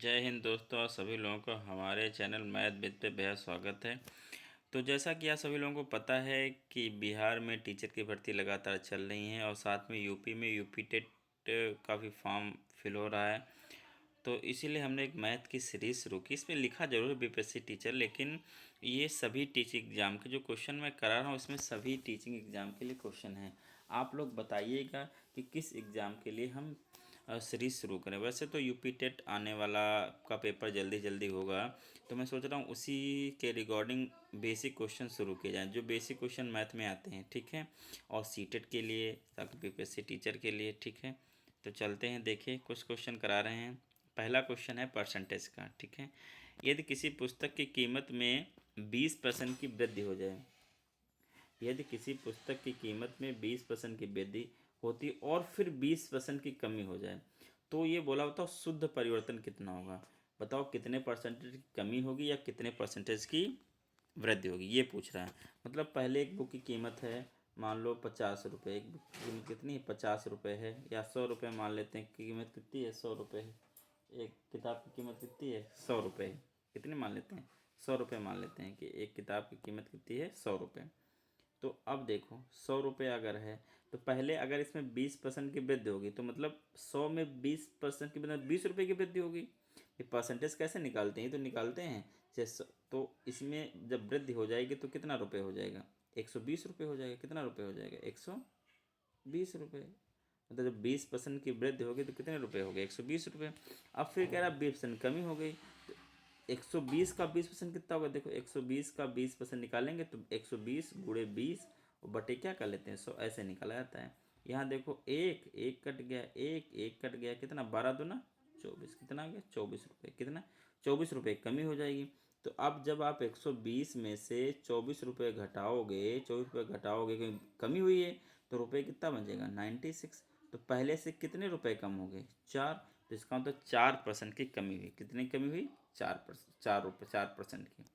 जय हिंद दोस्तों और सभी लोगों को हमारे चैनल मैथ विद पे बेहद स्वागत है। तो जैसा कि आप सभी लोगों को पता है कि बिहार में टीचर की भर्ती लगातार चल रही हैं और साथ में यूपी में यूपी टेट काफ़ी फॉर्म फिल हो रहा है। तो इसीलिए हमने एक मैथ की सीरीज़ शुरू की। इसमें लिखा जरूर है बीपीएससी टीचर, लेकिन ये सभी टीचिंग एग्ज़ाम के जो क्वेश्चन मैं करा रहा हूँ इसमें सभी टीचिंग एग्ज़ाम के लिए क्वेश्चन हैं। आप लोग बताइएगा कि किस एग्ज़ाम के लिए हम सीरीज़ शुरू करें। वैसे तो यूपी टेट आने वाला का पेपर जल्दी जल्दी होगा, तो मैं सोच रहा हूँ उसी के रिगार्डिंग बेसिक क्वेश्चन शुरू किए जाएँ जो बेसिक क्वेश्चन मैथ में आते हैं, ठीक है। और सीटेट के लिए, ताकि बीपीएससी टीचर के लिए, ठीक है। तो चलते हैं, देखिए कुछ क्वेश्चन करा रहे हैं। पहला क्वेश्चन है परसेंटेज का, ठीक है। यदि किसी पुस्तक की कीमत में 20% की वृद्धि हो जाए, यदि किसी पुस्तक की कीमत में 20% की वृद्धि होती और फिर 20% की कमी हो जाए, तो ये बोला, बताओ शुद्ध परिवर्तन कितना होगा। बताओ कितने परसेंटेज की कमी होगी या कितने परसेंटेज की वृद्धि होगी, ये पूछ रहा है। मतलब पहले एक बुक की कीमत है मान लो 50 रुपये, एक बुक की कीमत कितनी है, 50 रुपये है, या 100 रुपये मान लेते हैं, कीमत कितनी है, 100 रुपये है। एक किताब की कीमत कितनी है, 100 रुपये। कितनी मान लेते हैं, 100 रुपये मान लेते हैं कि एक किताब की कीमत कितनी है, 100 रुपये। तो अब देखो 100 रुपये अगर है तो पहले अगर इसमें 20% की वृद्धि होगी तो मतलब 100 में 20% की मतलब 20 रुपये की वृद्धि होगी। ये परसेंटेज कैसे निकालते हैं, ये तो निकालते हैं जैसे। तो इसमें जब वृद्धि हो जाएगी तो कितना रुपये हो जाएगा, 120 रुपये हो जाएगा। कितना रुपये हो जाएगा, 120 रुपये। मतलब जब 20% की वृद्धि होगी तो कितने रुपये हो गए, 120 रुपये। अब फिर कह रहा 20% कमी हो गई, तो 120 का 20% कितना होगा। देखो 120 का 20% निकालेंगे तो 120 गुणे 20 और बटे क्या कर लेते हैं 100, ऐसे निकला जाता है। यहाँ देखो एक एक कट गया, एक एक कट गया, कितना 12 दूना 24, कितना आ गया 24 रुपये। कितना 24 रुपये कमी हो जाएगी। तो अब जब आप 120 में से 24 रुपये घटाओगे, 24 रुपये घटाओगे क्योंकि कमी हुई है, तो रुपये कितना बचेगा 96। तो पहले से कितने रुपए कम हो गए, 4। तो इसका मतलब 4% की कमी हुई। कितनी कमी हुई, 4%, 4 रुपये, 4% की,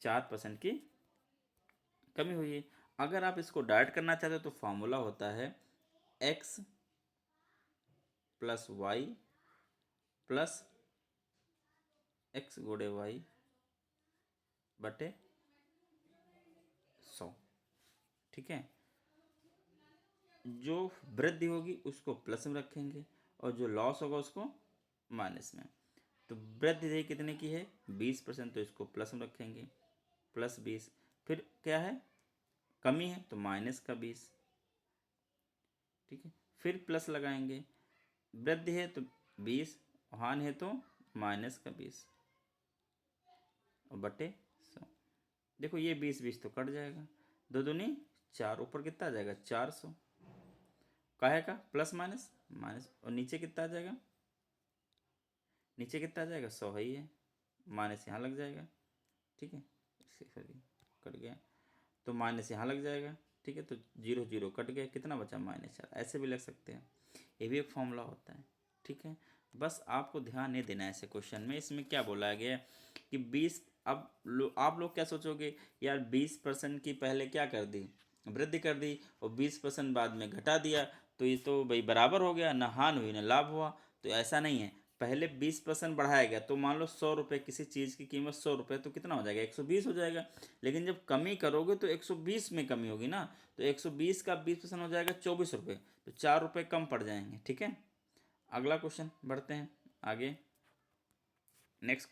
4% की कमी हुई है। अगर आप इसको डाइट करना चाहते हो तो फॉर्मूला होता है x plus y plus x गुणे वाई बटे 100, ठीक है। जो वृद्धि होगी उसको प्लस में रखेंगे और जो लॉस होगा उसको माइनस में। तो वृद्धि दर कितने की है, 20%, तो इसको प्लस में रखेंगे, +20। फिर क्या है, कमी है तो -20, ठीक है। फिर प्लस लगाएंगे, वृद्धि है तो 20, हानि है तो -20 और बटे 100। देखो ये 20 तो कट जाएगा, 2 दूनी 4, ऊपर कितना आ जाएगा 400, काहे का प्लस माइनस माइनस, और नीचे कितना आ जाएगा, नीचे कितना आ जाएगा 100 है ही है, माइनस यहाँ लग जाएगा, ठीक है। सॉरी कट गया, तो माइनस यहाँ लग जाएगा, ठीक है। तो 0 0 कट गया, कितना बचा -4, ऐसे भी लग सकते हैं। ये भी एक फॉर्मूला होता है, ठीक है। बस आपको ध्यान नहीं देना है ऐसे क्वेश्चन में। इसमें क्या बोला गया है कि 20, अब आप लोग क्या सोचोगे, यार 20% की पहले क्या कर दी, वृद्धि कर दी, और 20% बाद में घटा दिया, तो ये तो भाई बराबर हो गया, ना हानि हुई ना लाभ हुआ। तो ऐसा नहीं है, पहले 20% बढ़ाया गया तो मान लो 100 रुपये, किसी चीज़ की कीमत 100 रुपये, तो कितना हो जाएगा 120 हो जाएगा। लेकिन जब कमी करोगे तो 120 में कमी होगी ना, तो 120 का 20% हो जाएगा 24 रुपये, तो 4 रुपये कम पड़ जाएंगे, ठीक है। अगला क्वेश्चन बढ़ते हैं आगे। नेक्स्ट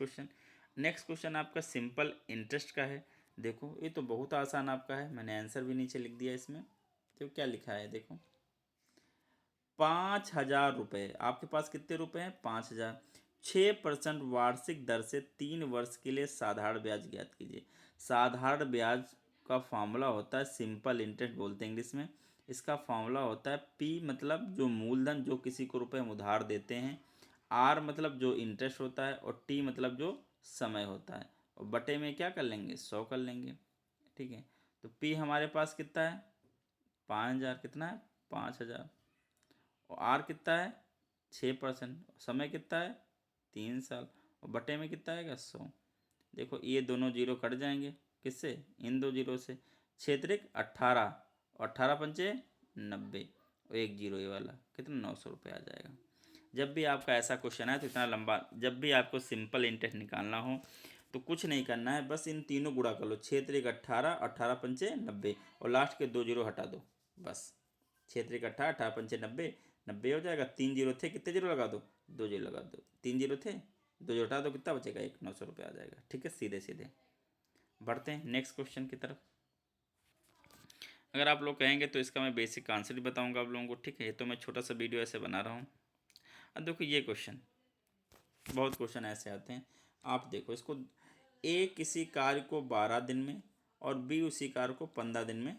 क्वेश्चन आपका सिंपल इंटरेस्ट का है। देखो ये तो बहुत आसान आपका है, मैंने आंसर भी नीचे लिख दिया इसमें। तो क्या लिखा है देखो, 5,000 रुपये, आपके पास कितने रुपए हैं 5,000, 6% वार्षिक दर से 3 वर्ष के लिए साधारण ब्याज ज्ञात कीजिए। साधारण ब्याज का फॉर्मूला होता है सिंपल इंटरेस्ट बोलते हैं इंग्लिश में। इसका फॉर्मूला होता है P मतलब जो मूलधन जो किसी को रुपए हम उधार देते हैं, R मतलब जो इंटरेस्ट होता है, और T मतलब जो समय होता है, और बटे में क्या कर लेंगे 100 कर लेंगे, ठीक है। तो P हमारे पास कितना है 5,000, कितना है 5,000, और आर कितना है 6%, समय कितना है 3 साल, और बटे में कितना आएगा 100। देखो ये दोनों जीरो कट जाएंगे, किससे, इन दो जीरो से। क्षेत्रिक 18 और 18 पंचे 90, और एक जीरो ये वाला, कितना 900 रुपये आ जाएगा। जब भी आपका ऐसा क्वेश्चन है तो इतना लंबा, जब भी आपको सिंपल इंटरेस्ट निकालना हो तो कुछ नहीं करना है, बस इन तीनों गुणा कर लो। 6 3 18, 18 पंचे 90 और लास्ट के 2 जीरो हटा दो बस। 6 3 18, 18 पंचे 90, 90 हो जाएगा। 3 जीरो थे, कितने जीरो लगा दो? 2 जीरो लगा दो। 3 जीरो थे, 2 जीरो हटा दो, कितना बचेगा? 1, 900 रुपये आ जाएगा। ठीक है, सीधे सीधे बढ़ते हैं नेक्स्ट क्वेश्चन की तरफ। अगर आप लोग कहेंगे तो इसका मैं बेसिक आंसर भी बताऊंगा आप लोगों को। ठीक है, ये तो मैं छोटा सा वीडियो ऐसे बना रहा हूँ। अब देखो ये क्वेश्चन, बहुत क्वेश्चन ऐसे आते हैं, आप देखो इसको। ए किसी कार्य को 12 दिन में और बी उसी कार्य को 15 दिन में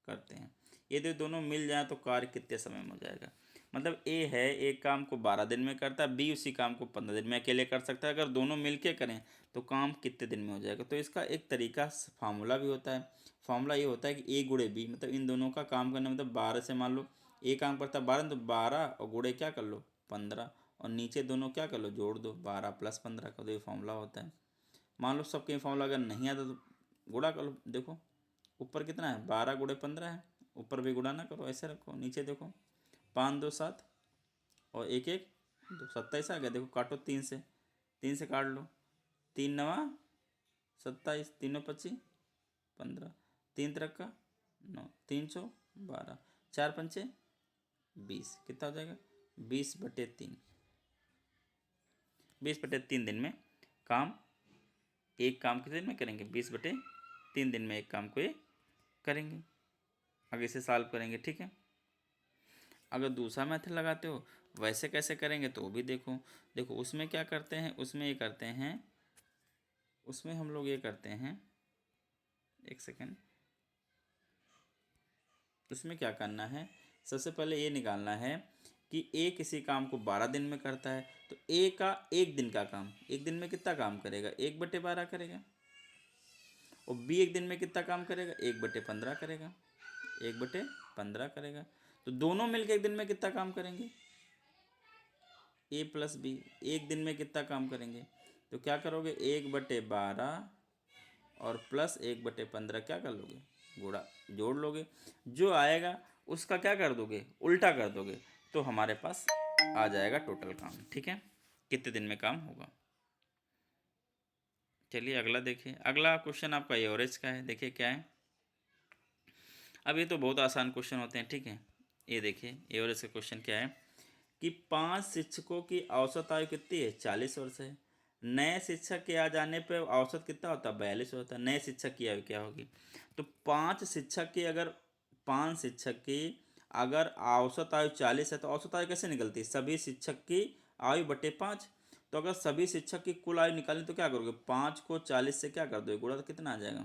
करते हैं। यदि दोनों मिल जाए तो कार्य कितने समय में हो जाएगा? मतलब ए है, एक काम को 12 दिन में करता है, बी उसी काम को 15 दिन में अकेले कर सकता है। अगर दोनों मिलके करें तो काम कितने दिन में हो जाएगा? तो इसका एक तरीका फार्मूला भी होता है। फार्मूला ये होता है कि ए गुणे बी, मतलब इन दोनों का काम करना, मतलब 12 से मान लो ए काम करता है 12, तो 12 और गुणे क्या कर लो 15, और नीचे दोनों क्या कर लो जोड़ दो 12 + 15 का, तो ये फॉर्मूला होता है। मान लो सबके फॉर्मूला अगर नहीं आता तो गुणा कर लो। देखो ऊपर कितना है 12 गुणे 15 है, ऊपर भी गुणा ना करो, ऐसे रखो। नीचे देखो 5 2 7 और 1 1 2, 27 आ गया। देखो काटो 3 से, 3 से काट लो। 3 9 27, 3 25 15, 3 3 का 9, 3 100 12, 4 पंचे 20, कितना हो जाएगा? 20/3। 20/3 दिन में काम, एक काम कितने दिन में करेंगे? 20/3 दिन में एक काम को ये करेंगे। आगे से सॉल्व करेंगे। ठीक है, अगर दूसरा मेथड लगाते हो वैसे कैसे करेंगे तो वो भी देखो। देखो उसमें क्या करते हैं, उसमें ये करते हैं, उसमें हम लोग ये करते हैं, एक सेकेंड, उसमें क्या करना है, सबसे पहले ये निकालना है कि ए किसी काम को 12 दिन में करता है, तो ए का एक दिन का काम, एक दिन में कितना काम करेगा? 1/12 करेगा। और बी एक दिन में कितना काम करेगा? 1/15 करेगा, 1/15 करेगा। तो दोनों मिलकर एक दिन में कितना काम करेंगे? ए प्लस बी एक दिन में कितना काम करेंगे? तो क्या करोगे? 1/12 और प्लस 1/15 क्या कर लोगे? गुणा, जोड़ लोगे। जो आएगा उसका क्या कर दोगे? उल्टा कर दोगे, तो हमारे पास आ जाएगा टोटल काम। ठीक है, कितने दिन में काम होगा। चलिए अगला देखिए। अगला क्वेश्चन आपका एवरेज का है। देखिए क्या है, अब ये तो बहुत आसान क्वेश्चन होते हैं। ठीक है, ये देखिए एवरेज का क्वेश्चन क्या है कि 5 शिक्षकों की औसत आयु कितनी है? 40 वर्ष है। नए शिक्षक के आ जाने पर औसत कितना होता है? 42 होता है। नए शिक्षक की आयु क्या होगी? तो 5 शिक्षक की अगर औसत आयु 40 है तो औसत आयु कैसे निकलती है? सभी शिक्षक की आयु बटे 5। तो अगर सभी शिक्षक की कुल आयु निकालें तो क्या करोगे? 5 को 40 से क्या कर दो गुणा, तो कितना आ जाएगा?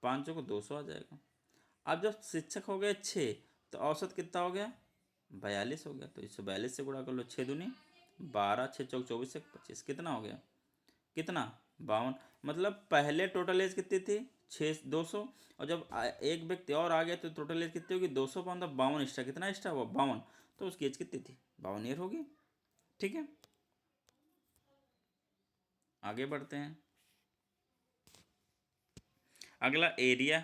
5 को 200 आ जाएगा। अब जब शिक्षक हो गए 6 तो औसत कितना हो गया? 42 हो गया। तो 142 से गुणा कर लो। 6 दूनी 12, 6 चौक 24 से 25, कितना हो गया? कितना? 52। मतलब पहले टोटल एज कितनी थी? 200, और जब एक व्यक्ति और आ गया तो टोटल एज कितनी होगी? 200 मतलब 52 एक्स्ट्रा। कितना एक्स्ट्रा हुआ? 52। तो उसकी एज कितनी थी? 52 ईयर होगी। ठीक है, आगे बढ़ते हैं। अगला एरिया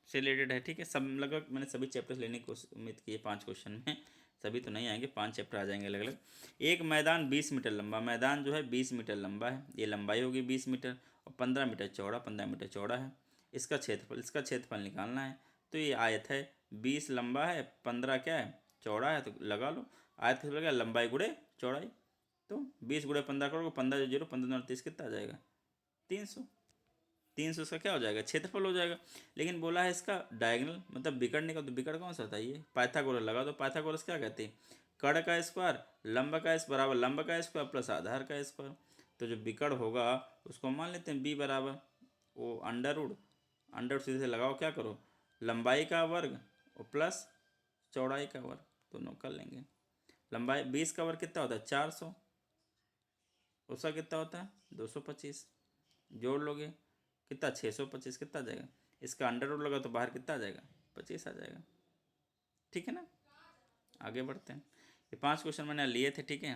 से रिलेटेड है। ठीक है, सब लगभग मैंने सभी चैप्टर्स लेने की उम्मीद की है 5 क्वेश्चन में। सभी तो नहीं आएंगे, 5 चैप्टर आ जाएंगे अलग अलग। एक मैदान 20 मीटर लंबा, मैदान जो है 20 मीटर लंबा है, ये लंबाई होगी 20 मीटर, और 15 मीटर चौड़ा, 15 मीटर चौड़ा है। इसका क्षेत्रफल निकालना है। तो ये आयत है, 20 लंबा है, 15 क्या है? चौड़ा है। तो लगा लो आयत कितना लगा? लंबाई गुणे चौड़ाई। तो 20 गुणे 15 करोगे, 15 0 15 29 कितना आ जाएगा? 300। 300 उसका क्या हो जाएगा? क्षेत्रफल हो जाएगा। लेकिन बोला है इसका डायगोनल, मतलब बिकड़ने का, तो बिकड़ कौन सा होता है? ये पाइथागोरस लगा दो। पाइथागोरस क्या कहते हैं? कड़ का स्क्वायर लंब का बराबर लंब का स्क्वायर प्लस आधार का स्क्वायर। तो जो बिकड़ होगा उसको मान लेते हैं बी बराबर वो अंडर रूट सीधे से लगाओ, क्या करो? लंबाई का वर्ग और प्लस चौड़ाई का वर्ग, दोनों कर लेंगे। लंबाई 20 का वर्ग कितना होता है? 400। उसका कितना होता है? 225। जोड़ लोगे कितना? 625, कितना आ जाएगा? इसका अंडर रूट लगा तो बाहर कितना आ जाएगा? 25 आ जाएगा। ठीक है ना, आगे बढ़ते हैं। ये 5 क्वेश्चन मैंने लिए थे। ठीक है,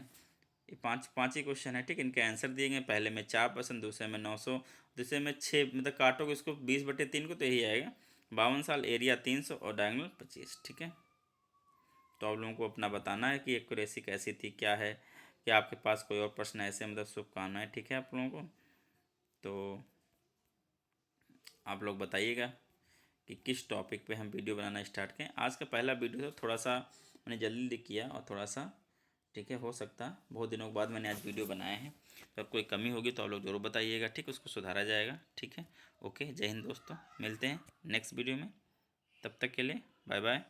ये पाँच ही क्वेश्चन है। ठीक है, इनके आंसर दिए गए। पहले में 4%, दूसरे में 900, दूसरे में 6, मतलब काटोगे इसको 20/3 को तो यही आएगा। 52 साल, एरिया 300 और डायगोनल 25। ठीक है, तो आप लोगों को अपना बताना है कि एक्यूरेसी कैसी थी, क्या है, क्या आपके पास कोई और प्रश्न ऐसे मतलब शुभकामनाएं, ठीक है आप लोगों को। तो आप लोग बताइएगा कि किस टॉपिक पे हम वीडियो बनाना स्टार्ट करें। आज का पहला वीडियो तो थोड़ा सा मैंने जल्दी किया और थोड़ा सा, ठीक है, हो सकता बहुत दिनों के बाद मैंने आज वीडियो बनाए हैं, तो अब कोई कमी होगी तो आप लोग ज़रूर बताइएगा, ठीक, उसको सुधारा जाएगा, ठीक है। ओके, जय हिंद दोस्तों, मिलते हैं नेक्स्ट वीडियो में, तब तक के लिए बाय बाय।